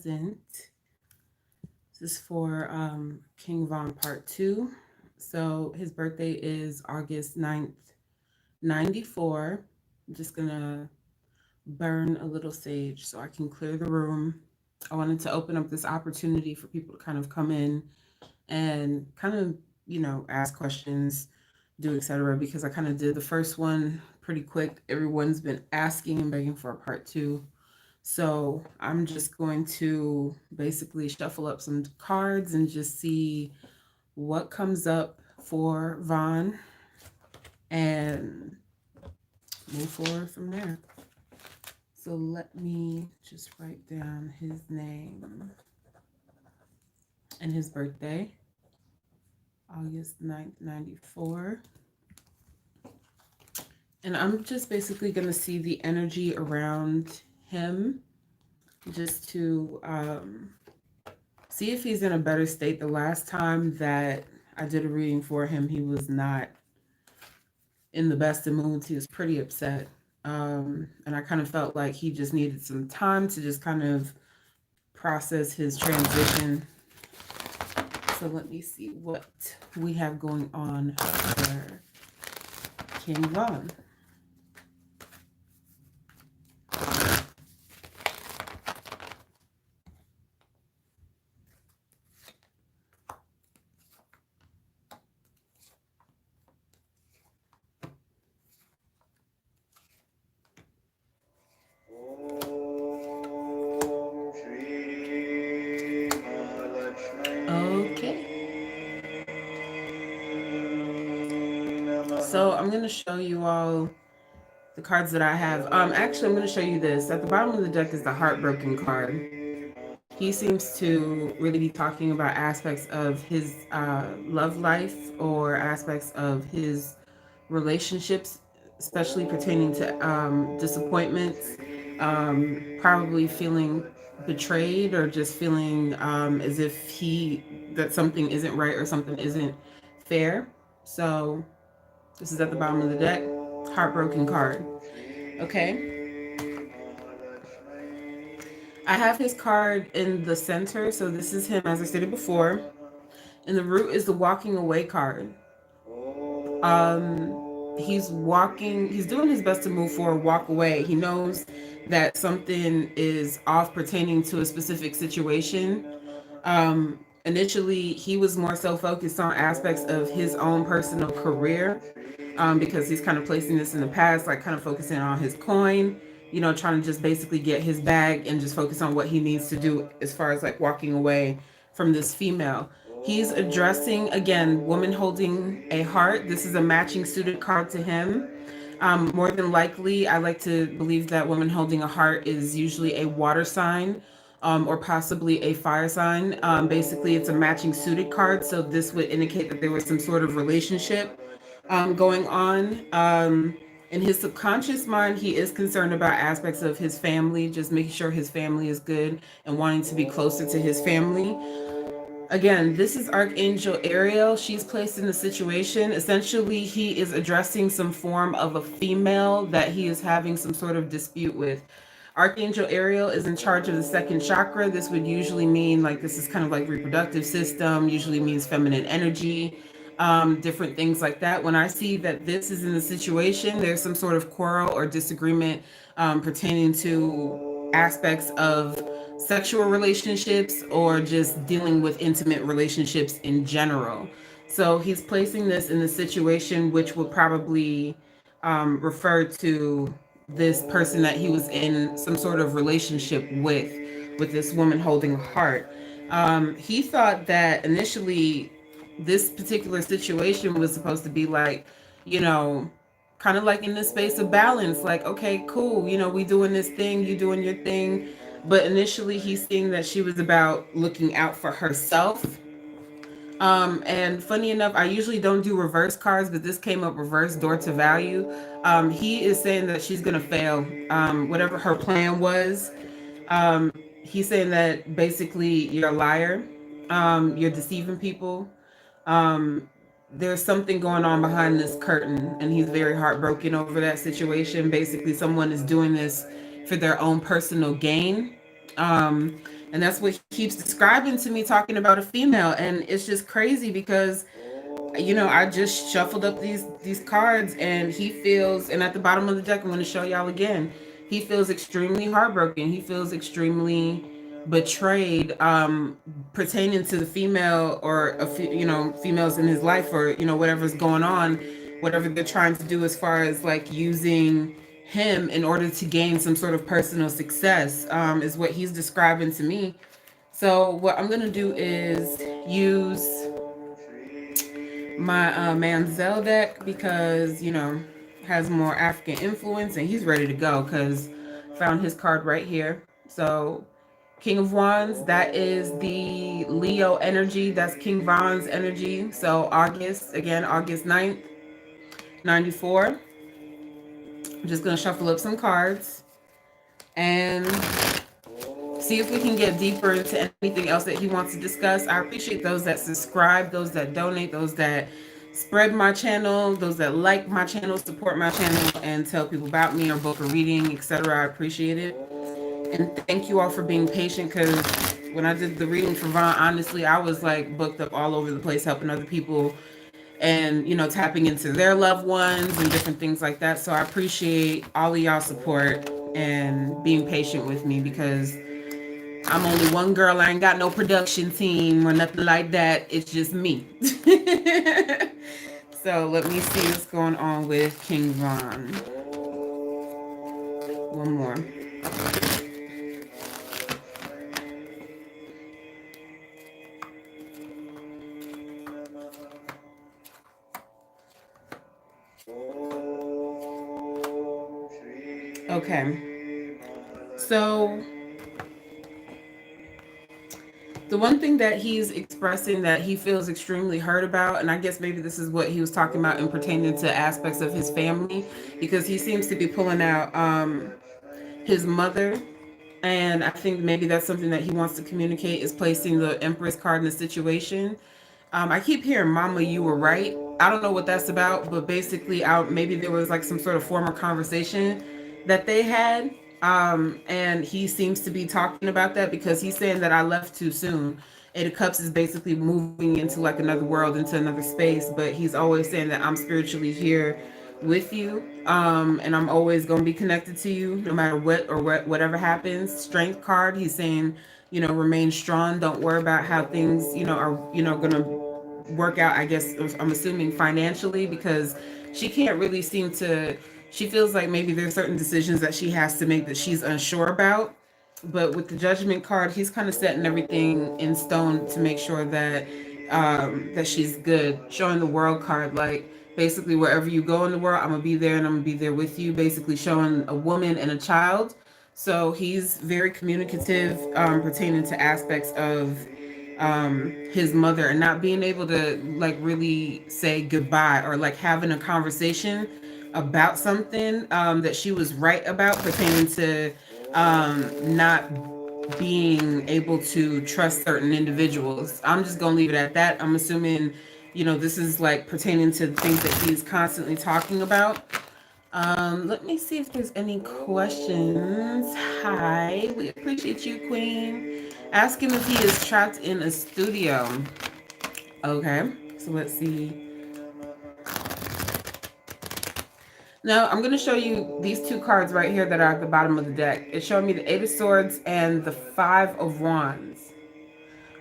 present. This is for King Von Part 2. So his birthday is August 9th, 94. I'm just going to burn a little sage so I can clear the room. I wanted to open up this opportunity for people to kind of come in and kind of, ask questions, do etc. Because I kind of did the first one pretty quick. Everyone's been asking and begging for a part two. So I'm just going to basically shuffle up some cards and just see what comes up for Vaughn and move forward from there. So let me just write down his name and his birthday, August 9th, 94. And I'm just basically going to see the energy around him just to see if he's in a better state. The last time that I did a reading for him, he was not in the best of moods. He was pretty upset. And I kind of felt like he just needed some time to just kind of process his transition. So let me see what we have going on for King Von. So I'm going to show you all the cards that I have. Actually, I'm going to show you this. At the bottom of the deck is the Heartbroken card. He seems to really be talking about aspects of his love life or aspects of his relationships, especially pertaining to disappointments, probably feeling betrayed or just feeling as if that something isn't right or something isn't fair. So this is at the bottom of the deck, Heartbroken card. Okay. I have his card in the center, so this is him, as I stated before. And the root is the walking away card. He's doing his best to move forward, walk away. He knows that something is off pertaining to a specific situation. Initially, he was more so focused on aspects of his own personal career, because he's kind of placing this in the past, like kind of focusing on his coin, trying to just basically get his bag and just focus on what he needs to do as far as like walking away from this female. He's addressing, again, woman holding a heart. This is a matching suited card to him. More than likely, I like to believe that woman holding a heart is usually a water sign, or possibly a fire sign. Basically, it's a matching suited card, so this would indicate that there was some sort of relationship going on. In his subconscious mind, he is concerned about aspects of his family, just making sure his family is good and wanting to be closer to his family. Again, this is Archangel Ariel. She's placed in the situation. Essentially, he is addressing some form of a female that he is having some sort of dispute with. Archangel Ariel is in charge of the second chakra. This would usually mean like this is kind of like reproductive system, usually means feminine energy, different things like that. When I see that this is in the situation, there's some sort of quarrel or disagreement pertaining to aspects of sexual relationships or just dealing with intimate relationships in general. So he's placing this in the situation, which would probably refer to this person that he was in some sort of relationship with this woman holding a heart. He thought that initially this particular situation was supposed to be like, kind of like in this space of balance, like, okay, cool, we doing this thing, you doing your thing. But initially he's seeing that she was about looking out for herself. And funny enough, I usually don't do reverse cards, but this came up reverse, door to value. He is saying that she's gonna fail, whatever her plan was. He's saying that basically you're a liar, you're deceiving people. There's something going on behind this curtain, and he's very heartbroken over that situation. Basically, someone is doing this for their own personal gain. And that's what he keeps describing to me, talking about a female. And it's just crazy because, I just shuffled up these cards, and he feels, and at the bottom of the deck, I'm going to show y'all again, he feels extremely heartbroken. He feels extremely betrayed, pertaining to the female, or females in his life, or whatever's going on, whatever they're trying to do as far as like using him in order to gain some sort of personal success, is what he's describing to me. So what I'm going to do is use my Manziel deck, because has more African influence, and he's ready to go because found his card right here. So King of Wands, that is the Leo energy. That's King Von's energy. So August 9th, 94. I'm just going to shuffle up some cards and see if we can get deeper into anything else that he wants to discuss. I appreciate those that subscribe, those that donate, those that spread my channel, those that like my channel, support my channel, and tell people about me or book a reading, etc. I appreciate it. And thank you all for being patient, because when I did the reading for Vaughn, honestly, I was like booked up all over the place helping other people and, tapping into their loved ones and different things like that. So I appreciate all of y'all support and being patient with me, because I'm only one girl. I ain't got no production team or nothing like that. It's just me. So let me see what's going on with King Von. One more. Okay. So the one thing that he's expressing that he feels extremely hurt about, and I guess maybe this is what he was talking about in pertaining to aspects of his family, because he seems to be pulling out his mother. And I think maybe that's something that he wants to communicate, is placing the Empress card in the situation. I keep hearing "Mama, you were right." I don't know what that's about, but basically, maybe there was like some sort of former conversation that they had, and he seems to be talking about that, because he's saying that I left too soon. Eight of Cups is basically moving into like another world, into another space, but he's always saying that I'm spiritually here with you, and I'm always going to be connected to you no matter whatever happens. Strength card, he's saying, remain strong. Don't worry about how things, are, going to work out, I guess. I'm assuming financially, because she can't really seem to, she feels like maybe there's certain decisions that she has to make that she's unsure about. But with the Judgment card, he's kind of setting everything in stone to make sure that that she's good. Showing the World card, like basically wherever you go in the world, I'm gonna be there, and I'm gonna be there with you. Basically showing a woman and a child. So he's very communicative, pertaining to aspects of his mother, and not being able to like really say goodbye, or like having a conversation about something that she was right about, pertaining to not being able to trust certain individuals. I'm just gonna leave it at that. I'm assuming, this is like pertaining to the things that he's constantly talking about. Let me see if there's any questions. Hi, we appreciate you, Queen. Ask him if he is trapped in a studio. Okay, so let's see. Now, I'm going to show you these two cards right here that are at the bottom of the deck. It's showing me the Eight of Swords and the Five of Wands.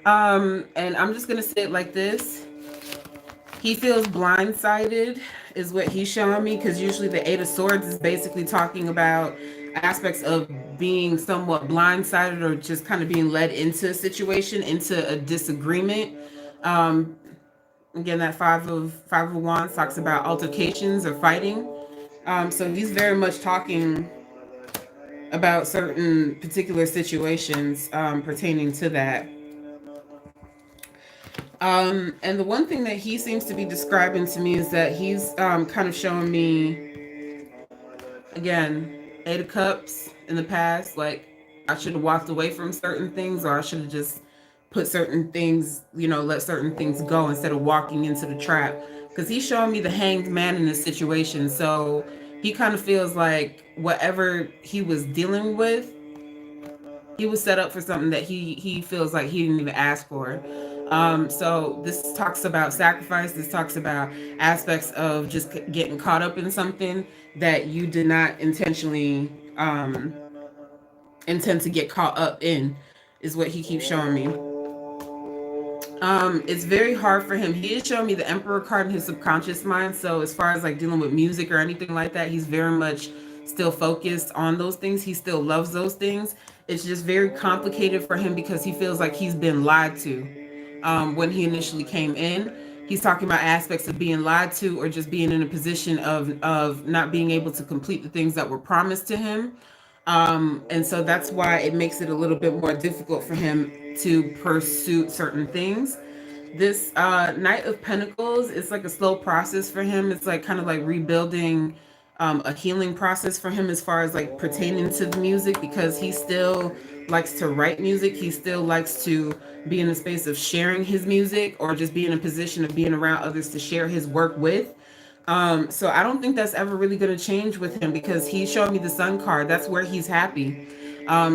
And I'm just going to say it like this. He feels blindsided is what he's showing me, because usually the Eight of Swords is basically talking about aspects of being somewhat blindsided, or just kind of being led into a situation, into a disagreement. Again, that Five of Wands talks about altercations or fighting. So he's very much talking about certain particular situations pertaining to that. And the one thing that he seems to be describing to me is that he's kind of showing me, again, Eight of Cups in the past, like I should have walked away from certain things, or I should have just put certain things, let certain things go instead of walking into the trap. Because he's showing me the Hanged Man in this situation. So he kind of feels like whatever he was dealing with, he was set up for something that he feels like he didn't even ask for. So this talks about sacrifice. This talks about aspects of just getting caught up in something that you did not intentionally intend to get caught up in, is what he keeps showing me. It's very hard for him. He is showing me the Emperor card in his subconscious mind. So as far as like dealing with music or anything like that, he's very much still focused on those things. He still loves those things. It's just very complicated for him because he feels like he's been lied to. When he initially came in, he's talking about aspects of being lied to, or just being in a position of not being able to complete the things that were promised to him. And so that's why it makes it a little bit more difficult for him to pursue certain things. This Knight of Pentacles, it's like a slow process for him. It's like kind of like rebuilding, a healing process for him as far as like pertaining to the music, because he still likes to write music. He still likes to be in the space of sharing his music, or just be in a position of being around others to share his work with. So I don't think that's ever really going to change with him, because he showed me the Sun card. That's where he's happy.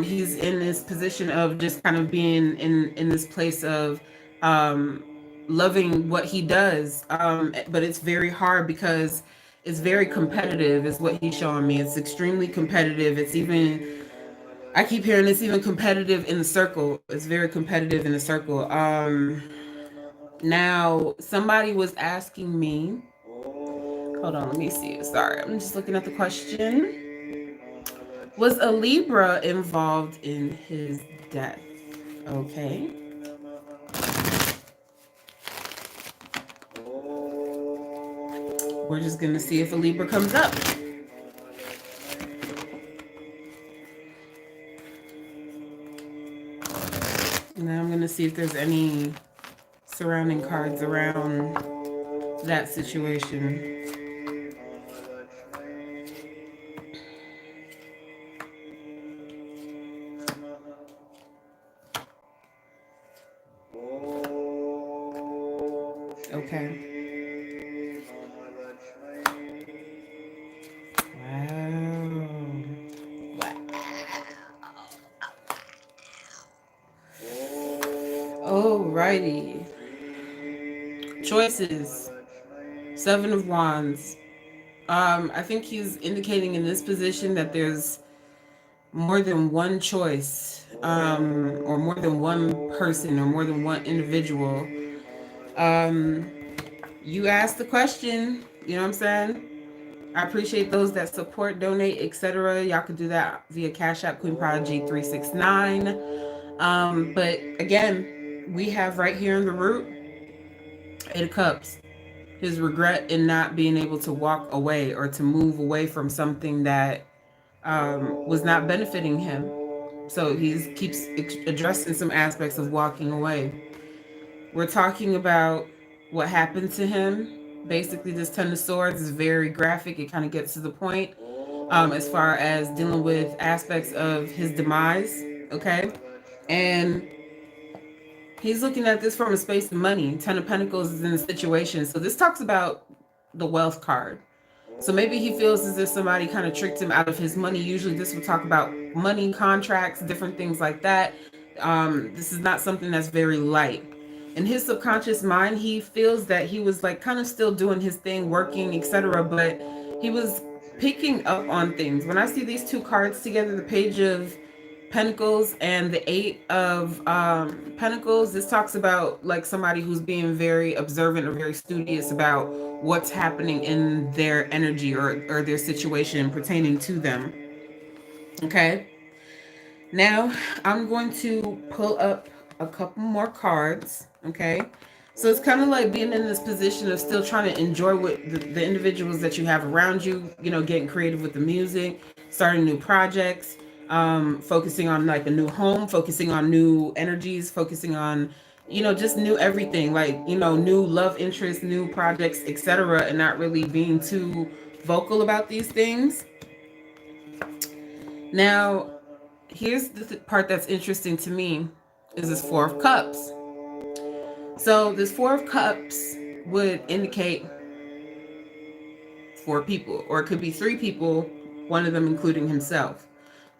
He's in this position of just kind of being in this place of loving what he does. But it's very hard because it's very competitive, is what he's showing me. It's extremely competitive. It's even, I keep hearing it's even competitive in the circle. It's very competitive in the circle. Now, somebody was asking me, hold on, let me see. Sorry, I'm just looking at the question. Was a Libra involved in his death? Okay. We're just going to see if a Libra comes up. Now I'm going to see if there's any surrounding cards around that situation. Okay. Alrighty. Choices. Seven of Wands. I think he's indicating in this position that there's more than one choice, or more than one person, or more than one individual. You asked the question, you know what I'm saying? I appreciate those that support, donate, etc. Y'all could do that via Cashapp, Queen Prodigy 369. But again, we have right here in the root, Eight of Cups. His regret in not being able to walk away, or to move away from something that was not benefiting him. So he keeps addressing some aspects of walking away. We're talking about what happened to him. Basically, this Ten of Swords is very graphic. It kind of gets to the point, as far as dealing with aspects of his demise. Okay. And he's looking at this from a space of money. Ten of Pentacles is in a situation. So this talks about the wealth card. So maybe he feels as if somebody kind of tricked him out of his money. Usually this will talk about money, contracts, different things like that. This is not something that's very light. In his subconscious mind, he feels that he was like kind of still doing his thing, working, etc. But he was picking up on things. When I see these two cards together, the Page of Pentacles and the Eight of Pentacles, this talks about like somebody who's being very observant or very studious about what's happening in their energy, or their situation pertaining to them. Okay. Now I'm going to pull up a couple more cards. Okay. So it's kind of like being in this position of still trying to enjoy what the individuals that you have around you, you know, getting creative with the music, starting new projects, focusing on like a new home, focusing on new energies, focusing on, you know, just new everything, like, you know, new love interests, new projects, etc., and not really being too vocal about these things. Now, here's the part that's interesting to me, is this Four of Cups. So this Four of Cups would indicate 4 people, or it could be 3 people, one of them including himself.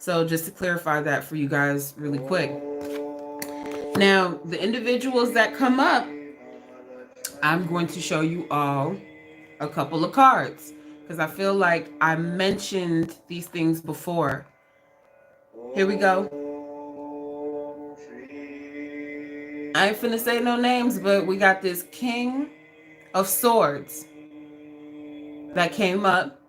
So just to clarify that for you guys really quick. Now, the individuals that come up, I'm going to show you all a couple of cards because I feel like I mentioned these things before. Here we go. I ain't finna say no names, but we got this King of Swords that came up.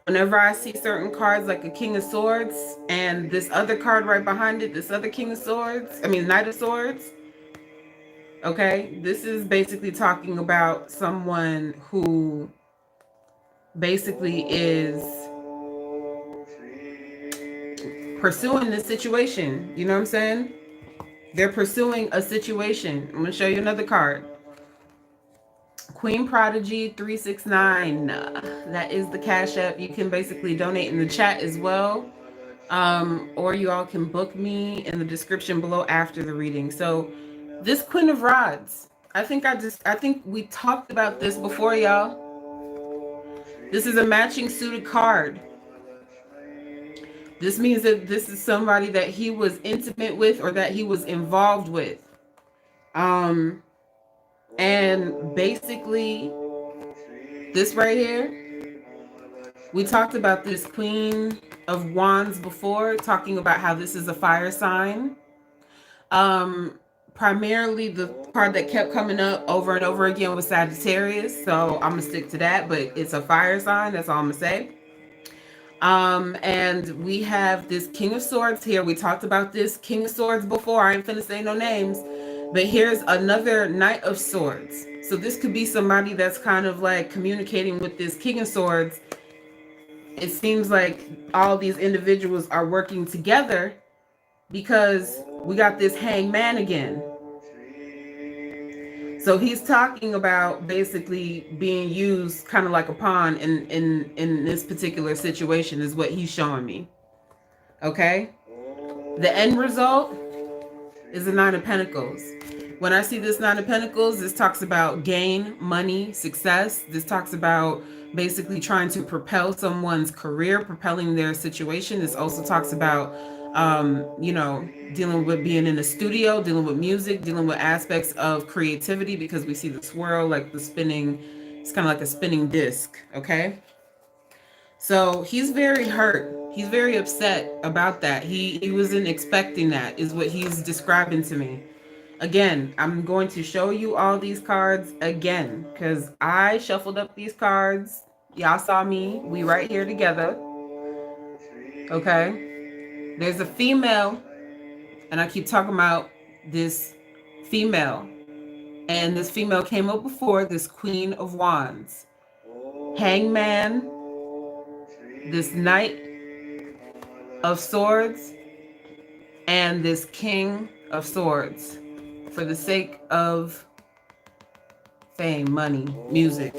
Whenever I see certain cards like a King of Swords and this other card right behind it, this other King of Swords, Knight of Swords. Okay, this is basically talking about someone who basically is pursuing this situation. You know what I'm saying? They're pursuing a situation. I'm going to show you another card. Queen Prodigy 369. That is the Cashapp. You can basically donate in the chat as well. Or you all can book me in the description below after the reading. So this Queen of Rods, I think we talked about this before, y'all. This is a matching suited card. This means that this is somebody that he was intimate with or that he was involved with. And basically, this right here, we talked about this Queen of Wands before, talking about how this is a fire sign. Primarily the card that kept coming up over and over again was Sagittarius, so I'm gonna stick to that, but it's a fire sign, that's all I'm gonna say. And we have this King of Swords here. We talked about this King of Swords before. I ain't finna say no names, but here's another Knight of Swords. So this could be somebody that's kind of like communicating with this King of Swords. It seems like all these individuals are working together because we got this Hangman again. So he's talking about basically being used kind of like a pawn in this particular situation is what he's showing me. Okay? The end result is the Nine of Pentacles. When I see this Nine of Pentacles, this talks about gain, money, success. This talks about basically trying to propel someone's career, propelling their situation. This also talks about dealing with being in the studio, dealing with music, dealing with aspects of creativity, because we see the swirl, like the spinning, it's kind of like a spinning disc, okay? So he's very hurt. He's very upset about that. He wasn't expecting that, is what he's describing to me. Again, I'm going to show you all these cards again, because I shuffled up these cards. Y'all saw me. We right here together. Okay? There's a female, and I keep talking about this female. And this female came up before, this Queen of Wands. Hangman, this Knight of Swords, and this King of Swords. For the sake of fame, money, music.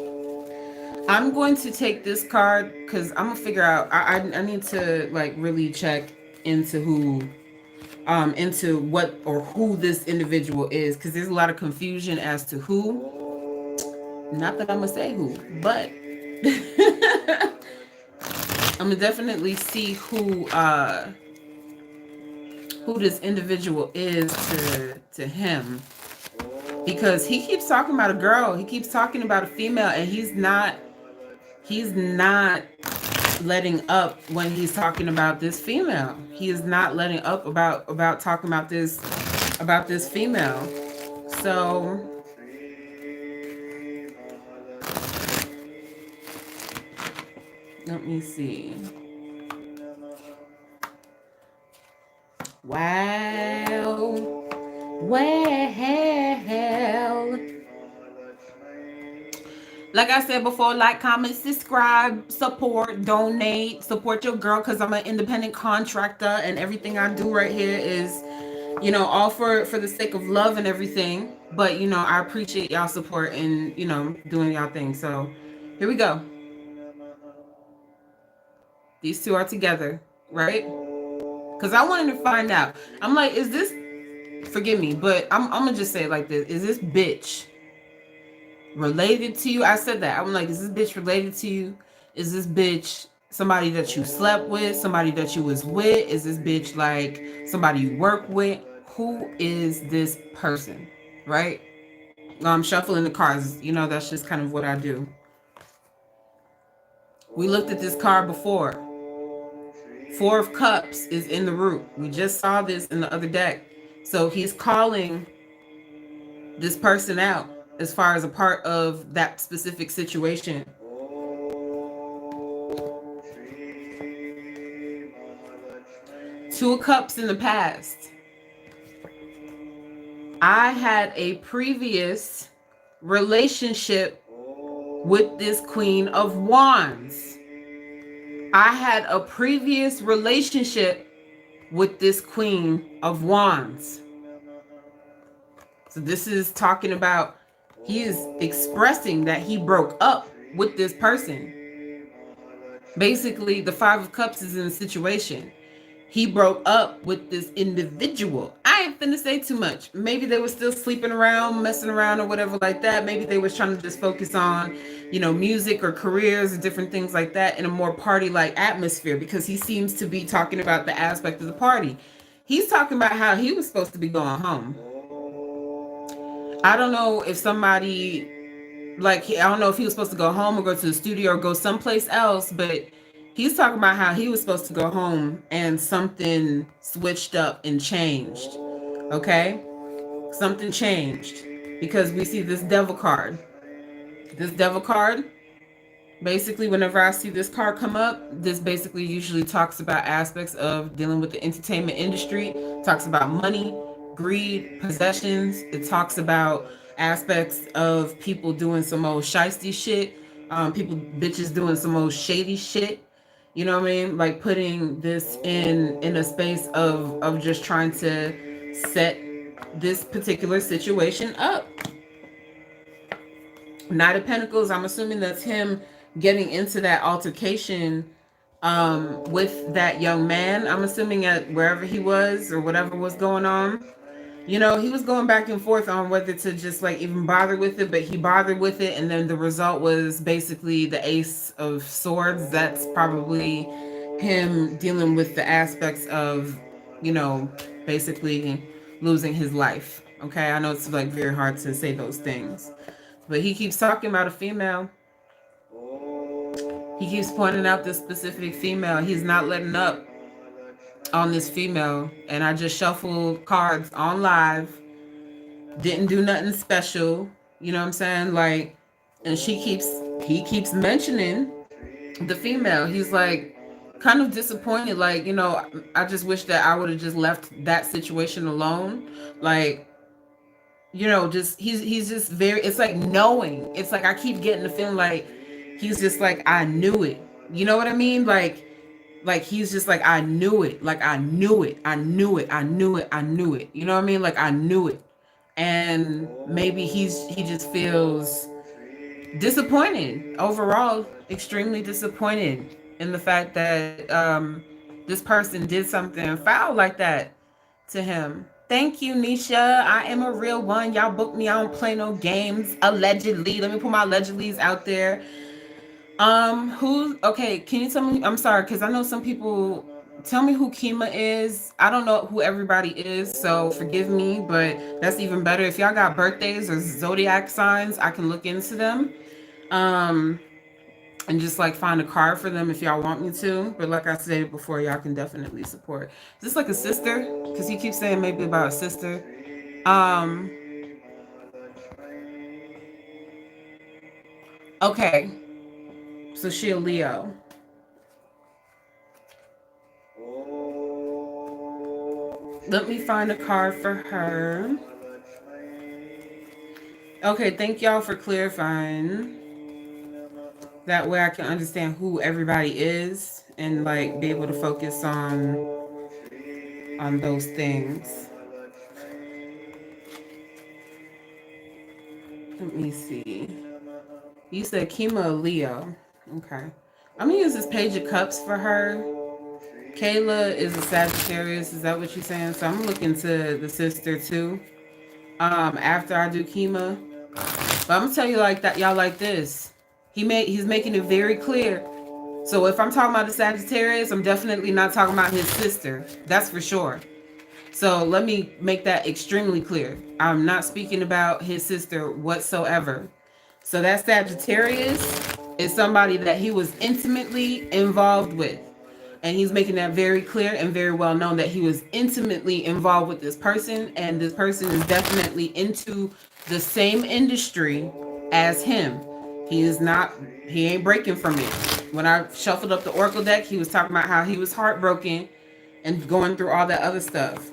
I'm going to take this card because I'm going to figure out, I need to like really check into into what or who this individual is, because there's a lot of confusion as to who. Not that I'm gonna say who, but I'm gonna definitely see who this individual is to him, because he keeps talking about a girl, he keeps talking about a female, and he's not letting up when he's talking about this female. He is not letting up about talking about this female. So let me see. Wow. Well, like I said before, like, comment, subscribe, support, donate, support your girl, because I'm an independent contractor and everything I do right here is, all for the sake of love and everything. But, I appreciate y'all support and, doing y'all thing. So here we go. These two are together, right? Because I wanted to find out. I'm like, is this, forgive me, but I'm going to just say it like this. Is this bitch related to you? I said that. I'm like, is this bitch related to you? Is this bitch somebody that you slept with, somebody that you was with? Is this bitch like somebody you work with? Who is this person, right? I'm shuffling the cards. You know, that's just kind of what I do. We looked at this card before. Four of Cups is in the root. We just saw this in the other deck. So he's calling this person out as far as a part of that specific situation. Two of Cups in the past. I had a previous relationship with this Queen of Wands. I had a previous relationship with this Queen of Wands. So this is talking about, he is expressing that he broke up with this person. Basically, the Five of Cups is in a situation. He broke up with this individual. I ain't finna say too much. Maybe they were still sleeping around, messing around or whatever like that. Maybe they was trying to just focus on, you know, music or careers or different things like that in a more party-like atmosphere, because he seems to be talking about the aspect of the party. He's talking about how he was supposed to be going home. I don't know if somebody, like, I don't know if he was supposed to go home or go to the studio or go someplace else, but he's talking about how he was supposed to go home and something switched up and changed. Okay? Something changed because we see this devil card. This devil card, basically, whenever I see this card come up, this basically usually talks about aspects of dealing with the entertainment industry, talks about money, greed, possessions. It talks about aspects of people doing some old shiesty shit, people, bitches doing some old shady shit. You know what I mean? Like putting this in a space of just trying to set this particular situation up. Knight of Pentacles, I'm assuming that's him getting into that altercation with that young man. I'm assuming at wherever he was or whatever was going on. You know, he was going back and forth on whether to just like even bother with it, but he bothered with it, and then the result was basically the Ace of Swords. That's probably him dealing with the aspects of, you know, basically losing his life. Okay, I know it's like very hard to say those things, but he keeps talking about a female. He keeps pointing out this specific female. He's not letting up on this female. And I just shuffled cards on live. Didn't do nothing special. You know what I'm saying? Like, and he keeps mentioning the female. He's like kind of disappointed. Like, you know, I just wish that I would have just left that situation alone. Like, you know, just he's just very, it's like knowing. It's like I keep getting the feeling like he's just like, I knew it. You know what I mean? Like he's just like, I knew it. Like I knew it. I knew it. I knew it. I knew it. You know what I mean? Like I knew it. And maybe he just feels disappointed overall, extremely disappointed in the fact that this person did something foul like that to him. Thank you, Nisha. I am a real one. Y'all booked me. I don't play no games. Allegedly. Let me put my allegedlys out there. Okay, can you tell me, I'm sorry, because I know some people, tell me who Kima is. I don't know who everybody is, so forgive me, but that's even better. If y'all got birthdays or zodiac signs, I can look into them. And just like find a card for them if y'all want me to. But like I said before, y'all can definitely support. Is this like a sister? Because he keeps saying maybe about a sister. Okay. So she a Leo. Let me find a card for her. Okay, thank y'all for clarifying. That way I can understand who everybody is and like be able to focus on those things. Let me see. You said Kima Leo. Okay. I'm gonna use this Page of Cups for her. Kayla is a Sagittarius. Is that what you're saying? So I'm gonna look into the sister too. After I do Kima. But I'm gonna tell you like that, y'all, like this. He's making it very clear So if I'm talking about the Sagittarius, I'm definitely not talking about his sister. That's for sure. So let me make that extremely clear. I'm not speaking about his sister whatsoever. So that Sagittarius is somebody that he was intimately involved with. And he's making that very clear and very well known that he was intimately involved with this person. And this person is definitely into the same industry as him. He ain't breaking from it. When I shuffled up the Oracle deck, he was talking about how he was heartbroken and going through all that other stuff.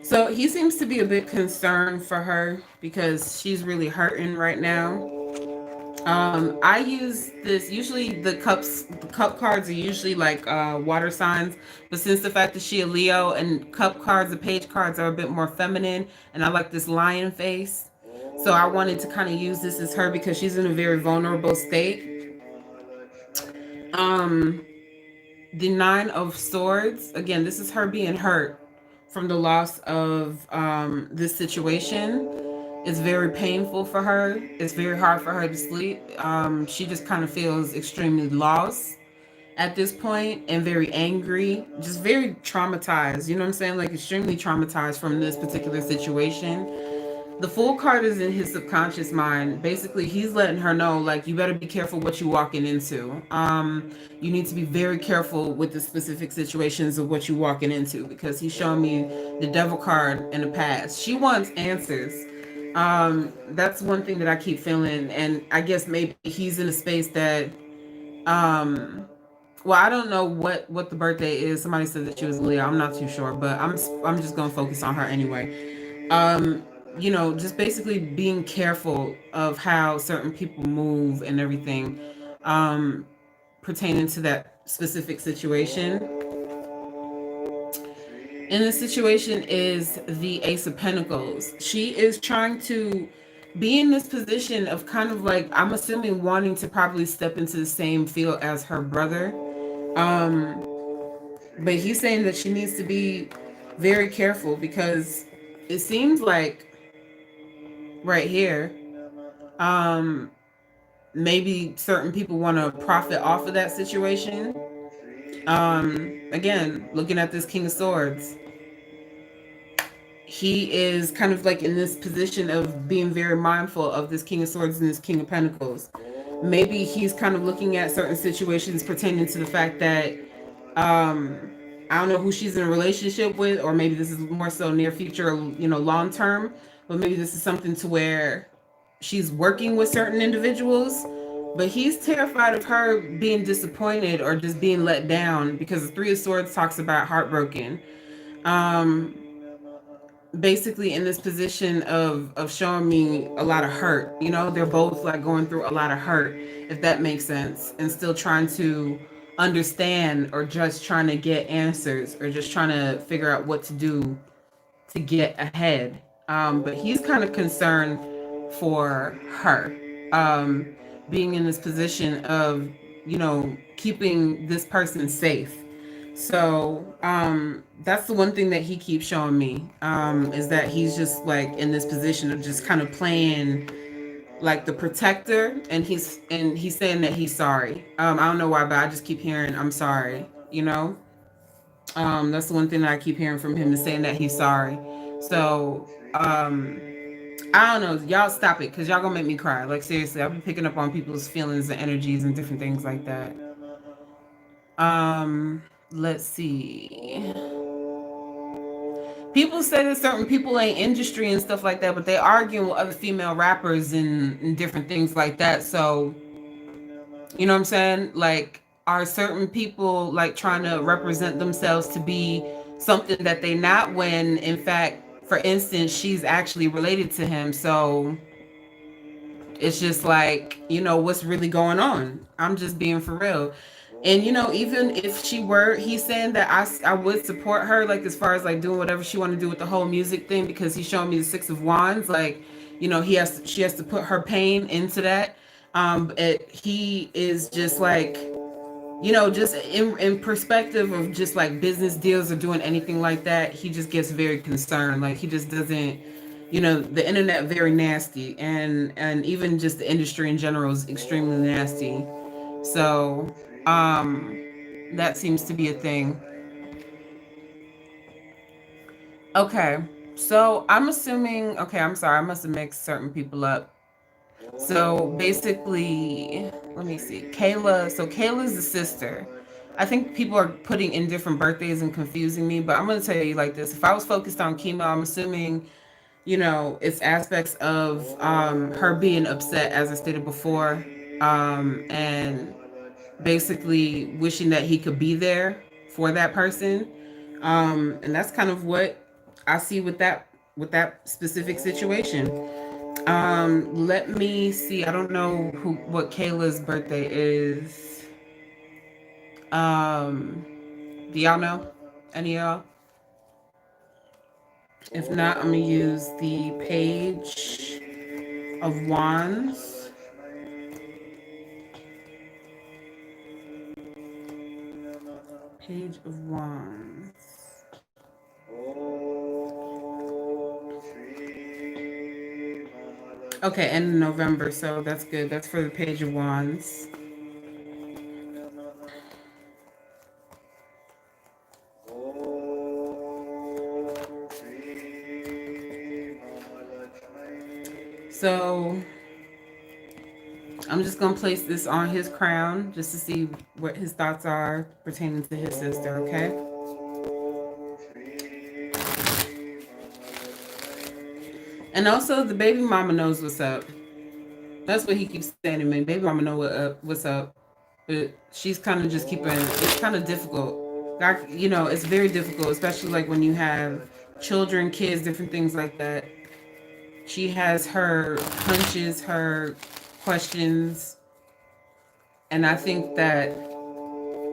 So he seems to be a bit concerned for her because she's really hurting right now. I use this, usually the cup cards are usually like water signs, but since the fact that she a Leo and cup cards, the page cards are a bit more feminine, and I like this lion face. So I wanted to kind of use this as her because she's in a very vulnerable state. The Nine of Swords, again, this is her being hurt from the loss of this situation. It's very painful for her. It's very hard for her to sleep. She just kind of feels extremely lost at this point and very angry, just very traumatized. You know what I'm saying? Like extremely traumatized from this particular situation. The Fool card is in his subconscious mind. Basically, he's letting her know, like, you better be careful what you're walking into. You need to be very careful with the specific situations of what you're walking into, because he's showing me the Devil card in the past. She wants answers. That's one thing that I keep feeling, and I guess maybe he's in a space that, well, I don't know what the birthday is. Somebody said that she was Leo. I'm not too sure, but I'm just gonna focus on her anyway. You know, just basically being careful of how certain people move and everything, pertaining to that specific situation. And the situation is the Ace of Pentacles. She is trying to be in this position of kind of like, I'm assuming, wanting to probably step into the same field as her brother. But he's saying that she needs to be very careful because it seems like right here, maybe certain people want to profit off of that situation. Again, looking at this King of Swords, he is kind of like in this position of being very mindful of this King of Swords and this King of Pentacles. Maybe he's kind of looking at certain situations pertaining to the fact that, I don't know who she's in a relationship with, or maybe this is more so near future, you know, long term, but maybe this is something to where she's working with certain individuals, but he's terrified of her being disappointed or just being let down, because the Three of Swords talks about heartbroken. Basically in this position of showing me a lot of hurt. You know, they're both like going through a lot of hurt, if that makes sense, and still trying to understand, or just trying to get answers, or just trying to figure out what to do to get ahead. But he's kind of concerned for her, being in this position of, you know, keeping this person safe. So that's the one thing that he keeps showing me, is that he's just like in this position of just kind of playing like the protector, and he's saying that he's sorry. I don't know why, but I just keep hearing I'm sorry, you know. That's the one thing that I keep hearing from him, is saying that he's sorry. So I don't know, y'all stop it, because y'all gonna make me cry. Like seriously, I've been picking up on people's feelings and energies and different things like that. Let's see. People say that certain people ain't industry and stuff like that, but they arguing with other female rappers and different things like that. So, you know what I'm saying? Like, are certain people like trying to represent themselves to be something that they not, when in fact, for instance, she's actually related to him. So it's just like, you know, what's really going on? I'm just being for real. And you know, even if she were, he's saying that I would support her, like as far as like doing whatever she want to do with the whole music thing, because he's showing me the Six of Wands. Like, you know, she has to put her pain into that. He is just like, just in perspective of just like business deals or doing anything like that, he just gets very concerned. Like he just doesn't, the internet very nasty, and even just the industry in general is extremely nasty. So, um, that seems to be a thing. Okay, so I'm assuming. Okay, I'm sorry, I must have mixed certain people up. So basically, let me see. Kayla. So Kayla's the sister. I think people are putting in different birthdays and confusing me, but I'm going to tell you like this. If I was focused on chemo, I'm assuming, it's aspects of her being upset, as I stated before, and basically wishing that he could be there for that person. And that's kind of what I see with that specific situation. Let me see. I don't know what Kayla's birthday is. Um, do y'all know? Any of y'all? If not, I'm gonna use the Page of Wands. Page of Wands. Okay, end of November, so that's good. That's for the Page of Wands. So I'm just gonna place this on his crown just to see what his thoughts are pertaining to his sister, okay? And also the baby mama knows what's up. That's what he keeps saying to me. Baby mama know what's up. But she's kind of just keeping it's kind of difficult. Like, it's very difficult, especially like when you have children, kids, different things like that. She has her hunches, her questions, and I think that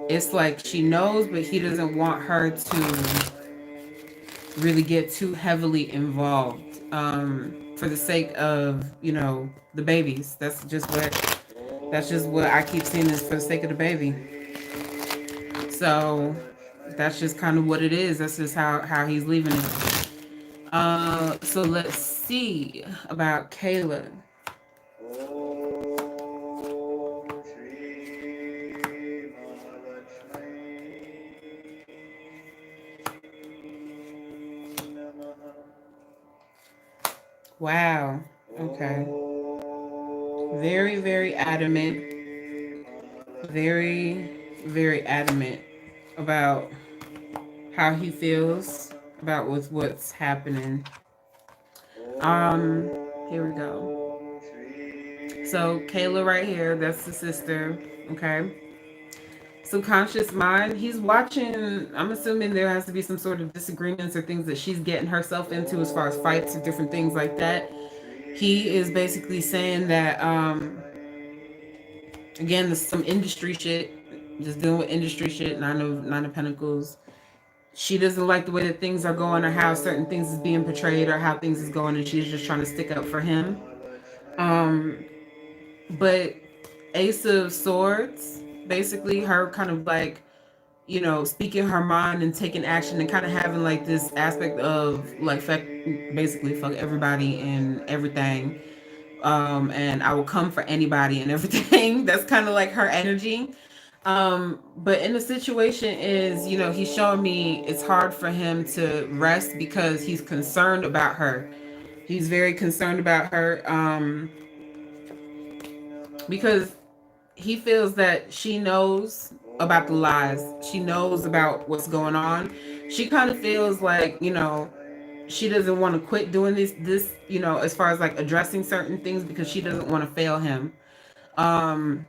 it's like she knows, but he doesn't want her to really get too heavily involved, for the sake of the babies. That's just what I keep seeing, is for the sake of the baby. So that's just kind of what it is. That's just how he's leaving it. So let's see about Kayla. Wow. Okay. Very, very adamant. Very, very adamant about how he feels about with what's happening. Um, Here we go. So Kayla right here, that's the sister. Okay. Subconscious mind, he's watching. I'm assuming there has to be some sort of disagreements or things that she's getting herself into as far as fights or different things like that. He is basically saying that, again, there's some industry shit, just dealing with industry shit. Nine of Pentacles. She doesn't like the way that things are going, or how certain things is being portrayed, or how things is going, and she's just trying to stick up for him. um but Ace of Swords, basically her kind of like, speaking her mind and taking action, and kind of having like this aspect of like basically fuck everybody and everything. And I will come for anybody and everything. That's kind of like her energy. But in the situation is, he's showing me it's hard for him to rest because he's concerned about her. He's very concerned about her, because he feels that she knows about the lies. She knows about what's going on. She kind of feels like, she doesn't want to quit doing this, as far as like addressing certain things, because she doesn't want to fail him. Um,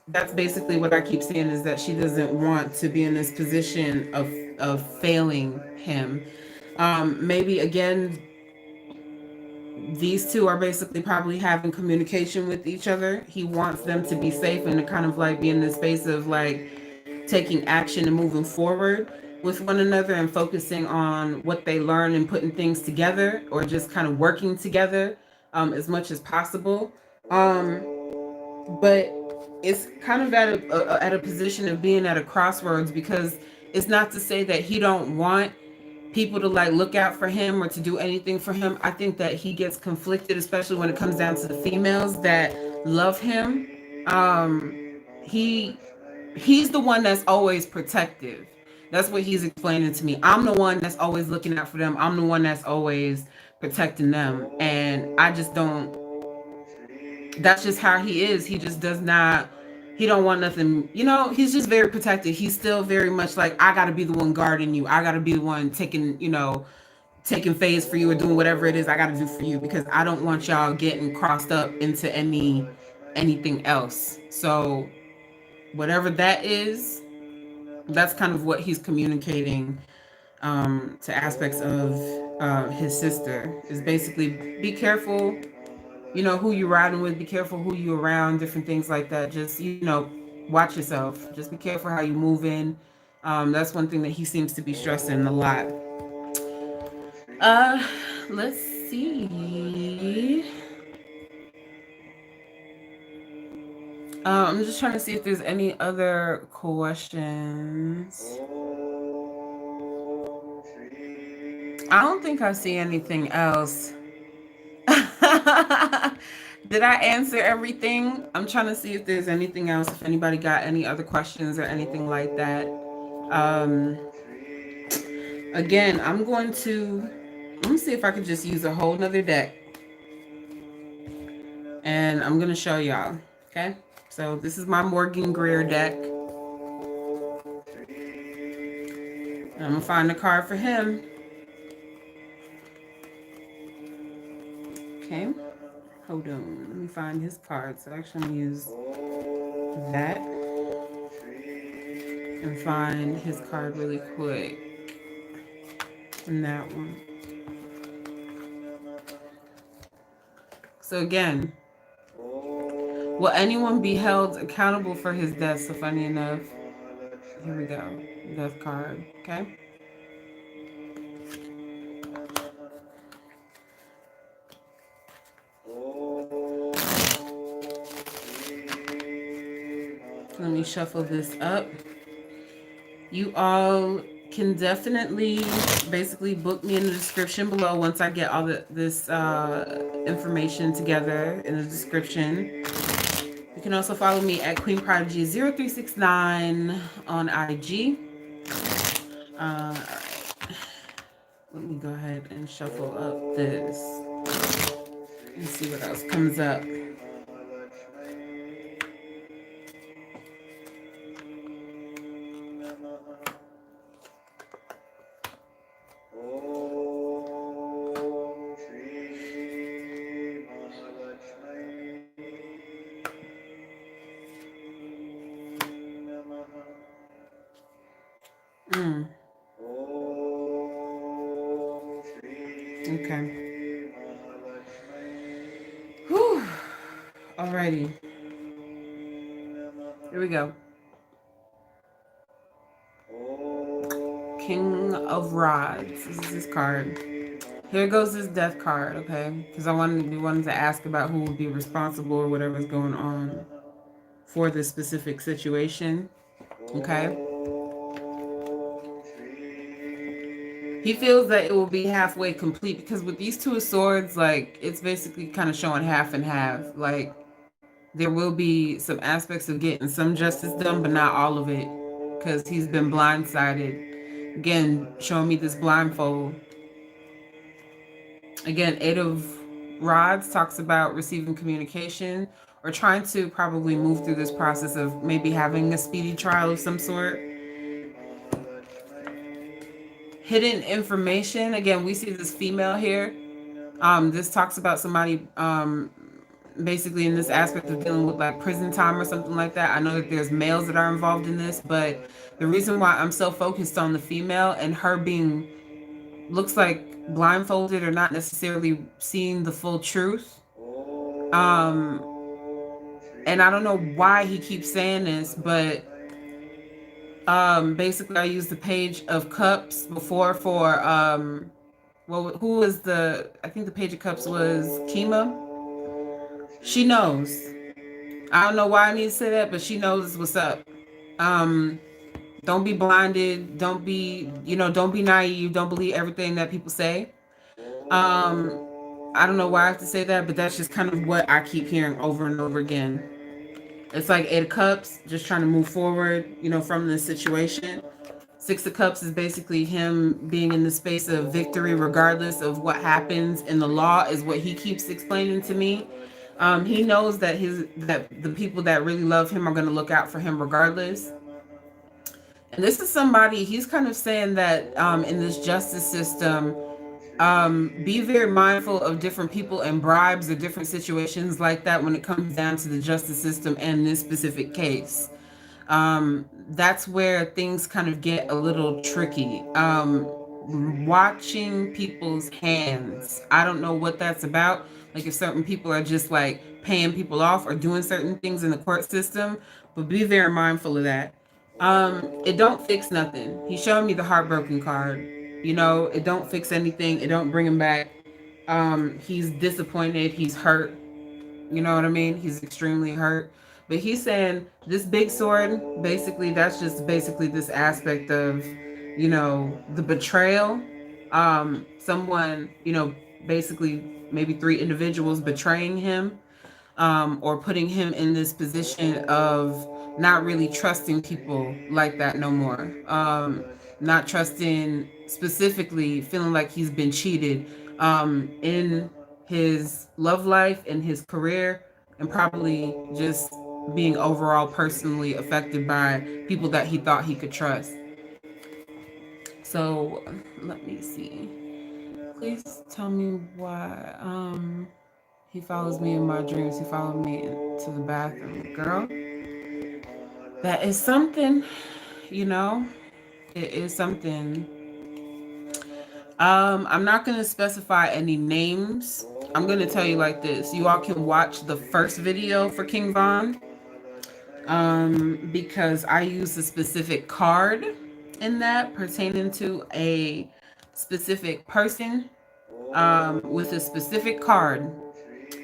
that's basically what I keep saying, is that she doesn't want to be in this position of failing him. Maybe again, these two are basically probably having communication with each other. He wants them to be safe and to kind of like be in this space of like taking action and moving forward with one another, and focusing on what they learn and putting things together, or just kind of working together, as much as possible. But it's kind of at a position of being at a crossroads, because it's not to say that he don't want people to like look out for him or to do anything for him. I think that he gets conflicted, especially when it comes down to the females that love him. He he's the one that's always protective. That's what he's explaining to me. I'm the one that's always looking out for them. I'm the one that's always protecting them. And I just don't, that's just how he is. He just does not, he don't want nothing, he's just very protective. He's still very much like, I gotta be the one guarding you. I gotta be the one taking, taking phase for you or doing whatever it is I gotta do for you, because I don't want y'all getting crossed up into anything else. So whatever that is, that's kind of what he's communicating to aspects of his sister, is basically be careful, who you're riding with, be careful who you're around, different things like that. Just, watch yourself. Just be careful how you move in. That's one thing that he seems to be stressing a lot. Let's see. I'm just trying to see if there's any other questions. I don't think I see anything else. Did I answer everything? I'm trying to see if there's anything else, if anybody got any other questions or anything like that. Again, let me see if I could just use a whole nother deck. And I'm going to show y'all. Okay? So this is my Morgan Greer deck. I'm going to find a card for him. Okay. Hold on. Let me find his card. So actually, I'm going to use that. And find his card really quick. And that one. So again, will anyone be held accountable for his death? So funny enough, here we go. Death card. Okay. Let me shuffle this up. You all can definitely basically book me in the description below once I get all this information together in the description. You can also follow me at Queen Prodigy 0369 on IG. All right. Let me go ahead and shuffle up this and see what else comes up. Okay. Whew. Alrighty. Here we go. King of Rods. This is his card. Here goes his death card, okay? Because we wanted to ask about who would be responsible or whatever's going on for this specific situation. Okay? He feels that it will be halfway complete, because with these Two of Swords, like, it's basically kind of showing half and half. Like, there will be some aspects of getting some justice done, but not all of it, because he's been blindsided. Again, showing me this blindfold. Again, Eight of Rods talks about receiving communication or trying to probably move through this process of maybe having a speedy trial of some sort. Hidden information. Again, we see this female here. This talks about somebody basically in this aspect of dealing with like prison time or something like that. I know that there's males that are involved in this, but the reason why I'm so focused on the female and her being, looks like blindfolded or not necessarily seeing the full truth. And I don't know why he keeps saying this, but basically I used the Page of Cups before for who was I think the Page of Cups was Kima. She knows. I don't know why I need to say that, but she knows what's up. Um, don't be blinded. Don't be, don't be naive. Don't believe everything that people say. Um, I don't know why I have to say that, but that's just kind of what I keep hearing over and over again. It's like Eight of Cups, just trying to move forward, from this situation. Six of Cups is basically him being in the space of victory, regardless of what happens in the law, is what he keeps explaining to me. He knows that the people that really love him are going to look out for him regardless. And this is somebody, he's kind of saying that in this justice system, be very mindful of different people and bribes or different situations like that when it comes down to the justice system and this specific case. That's where things kind of get a little tricky. Watching people's hands. I don't know what that's about. Like if certain people are just like paying people off or doing certain things in the court system, but be very mindful of that. It don't fix nothing. He's showing me the heartbroken card. It don't fix anything. It don't bring him back. He's disappointed. He's hurt. You know what I mean? He's extremely hurt. But he's saying this big sword, basically, that's just basically this aspect of, the betrayal. Someone, basically maybe three individuals betraying him, or putting him in this position of not really trusting people like that no more. Not trusting, specifically feeling like he's been cheated in his love life, in his career, and probably just being overall personally affected by people that he thought he could trust. So let me see. Please tell me why. He follows me in my dreams. He followed me into the bathroom. Girl, that is something, you know? It is something. I'm not going to specify any names. I'm going to tell you like this. You all can watch the first video for King Von, because I use a specific card in that pertaining to a specific person, with a specific card.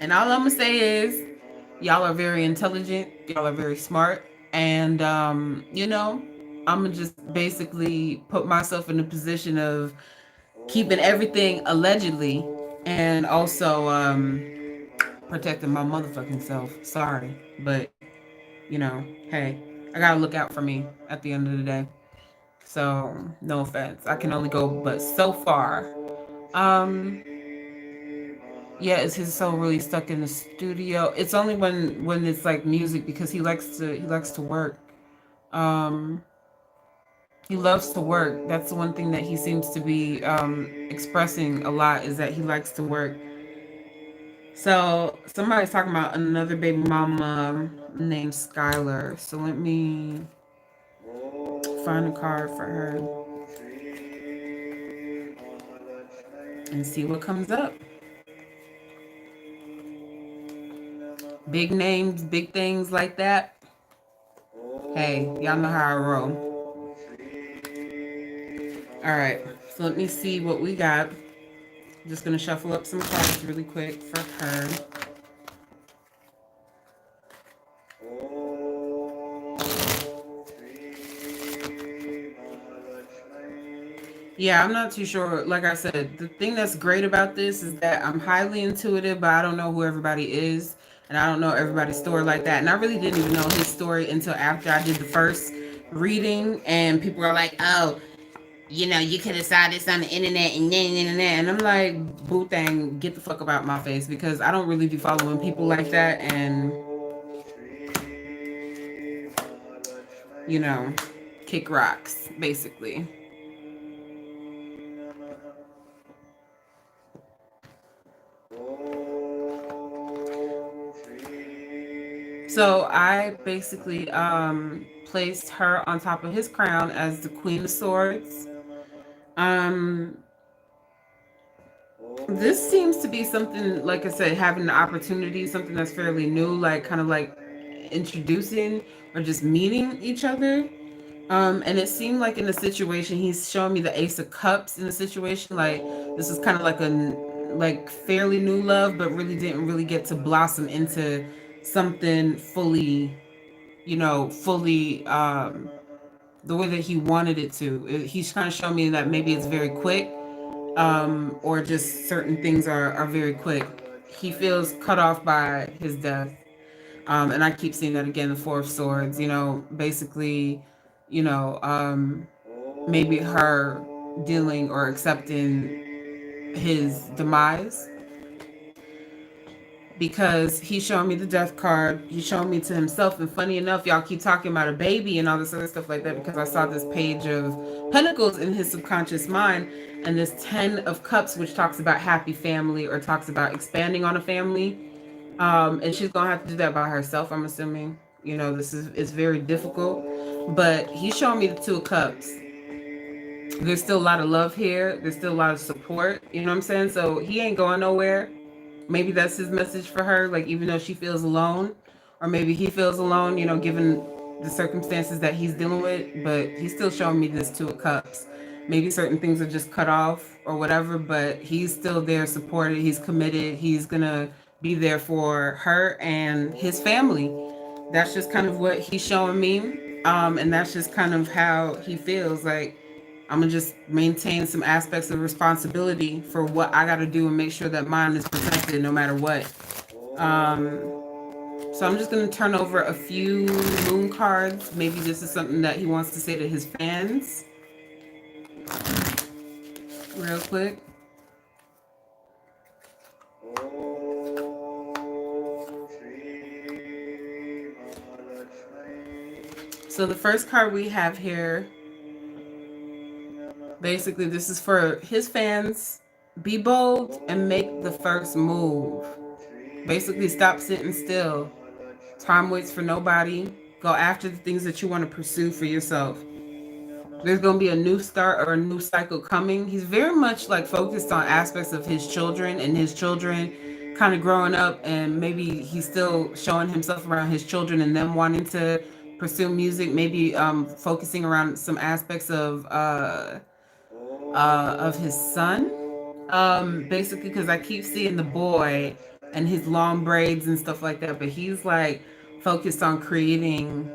And all I'm going to say is, y'all are very intelligent. Y'all are very smart. And, I'm going to just basically put myself in a position of keeping everything allegedly and also protecting my motherfucking self. Sorry. But, hey, I got to look out for me at the end of the day. So, no offense. I can only go but so far. Yeah, is his soul really stuck in the studio? It's only when it's like music, because he likes to work. Um, he loves to work. That's the one thing that he seems to be expressing a lot, is that he likes to work. So somebody's talking about another baby mama named Skylar. So let me find a card for her and see what comes up. Big names, big things like that. Hey, y'all know how I roll. All right, so let me see what we got. I'm just going to shuffle up some cards really quick for her. Yeah, I'm not too sure. Like I said, the thing that's great about this is that I'm highly intuitive, but I don't know who everybody is. And I don't know everybody's story like that. And I really didn't even know his story until after I did the first reading. And people are like, oh, you could have saw this on the internet and I'm like, boo thang, get the fuck about my face, because I don't really be following people like that. And, kick rocks, basically. So I basically placed her on top of his crown as the Queen of Swords. This seems to be something, like I said, having the opportunity, something that's fairly new, like kind of like introducing or just meeting each other. And it seemed like in the situation, he's showing me the Ace of Cups in the situation. Like this is kind of like fairly new love, but really didn't really get to blossom into something fully, fully the way that he wanted it to. He's trying to show me that maybe it's very quick, or just certain things are very quick. He feels cut off by his death. And I keep seeing that again, the Four of Swords, basically, you know, um, maybe her dealing or accepting his demise, because he's showing me the death card. He's showing me to himself. And funny enough, y'all keep talking about a baby and all this other stuff like that, because I saw this page of pentacles in his subconscious mind, and this 10 of cups, which talks about happy family or talks about expanding on a family. And she's gonna have to do that by herself, I'm assuming. This is it's very difficult. But he's showing me the Two of Cups. There's still a lot of love here. There's still a lot of support. You know what I'm saying? So he ain't going nowhere. Maybe that's his message for her, like, even though she feels alone, or maybe he feels alone, given the circumstances that he's dealing with. But he's still showing me this Two of Cups. Maybe certain things are just cut off or whatever, but he's still there, supported. He's committed. He's gonna be there for her and his family. That's just kind of what he's showing me. And that's just kind of how he feels. Like, I'm gonna just maintain some aspects of responsibility for what I gotta do and make sure that mine is protected no matter what. So I'm just gonna turn over a few moon cards. Maybe this is something that he wants to say to his fans. Real quick. So the first card we have here, basically this is for his fans. Be bold and make the first move. Basically, stop sitting still. Time waits for nobody. Go after the things that you want to pursue for yourself. There's going to be a new start or a new cycle coming. He's very much like focused on aspects of his children and his children kind of growing up, and maybe he's still showing himself around his children and them wanting to pursue music, maybe focusing around some aspects of his son, basically, because I keep seeing the boy and his long braids and stuff like that, but he's like focused on creating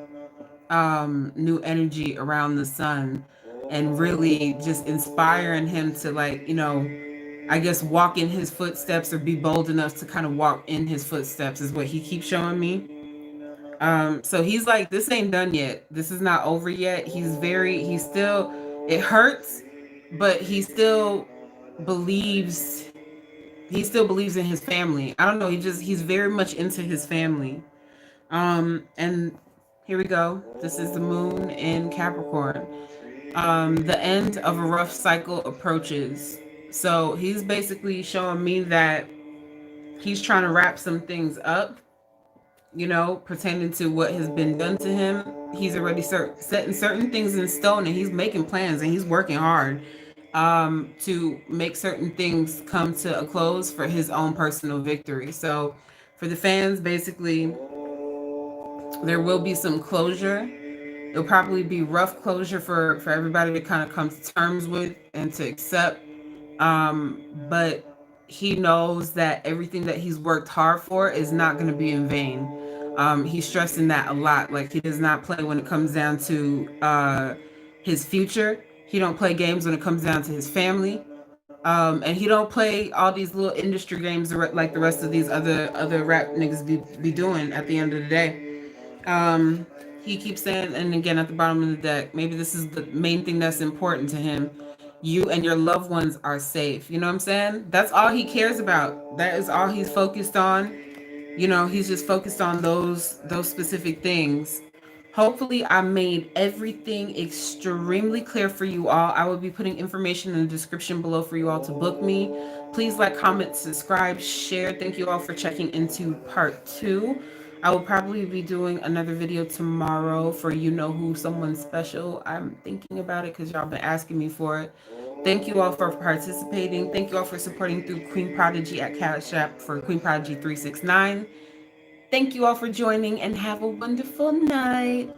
new energy around the sun and really just inspiring him to, like, I guess walk in his footsteps, or be bold enough to kind of walk in his footsteps, is what he keeps showing me. So he's like, this ain't done yet. This is not over yet. He's still, it hurts, but he still believes in his family. I don't know, he's very much into his family. And here we go. This is the moon in Capricorn. The end of a rough cycle approaches. So he's basically showing me that he's trying to wrap some things up, pertaining to what has been done to him. He's already setting certain things in stone, and he's making plans, and he's working hard to make certain things come to a close for his own personal victory. So for the fans, basically, there will be some closure. It'll probably be rough closure for everybody to kind of come to terms with and to accept. But he knows that everything that he's worked hard for is not going to be in vain. He's stressing that a lot. Like, he does not play when it comes down to his future. He don't play games when it comes down to his family. And he don't play all these little industry games like the rest of these other rap niggas be doing at the end of the day. He keeps saying, and again at the bottom of the deck, maybe this is the main thing that's important to him. You and your loved ones are safe. You know what I'm saying? That's all he cares about. That is all he's focused on. He's just focused on those specific things. Hopefully, I made everything extremely clear for you all. I will be putting information in the description below for you all to book me. Please like, comment, subscribe, share. Thank you all for checking into part 2. I will probably be doing another video tomorrow for who, someone special. I'm thinking about it because y'all been asking me for it. Thank you all for participating. Thank you all for supporting through Queen Prodigy at Cashapp for Queen Prodigy 369. Thank you all for joining, and have a wonderful night.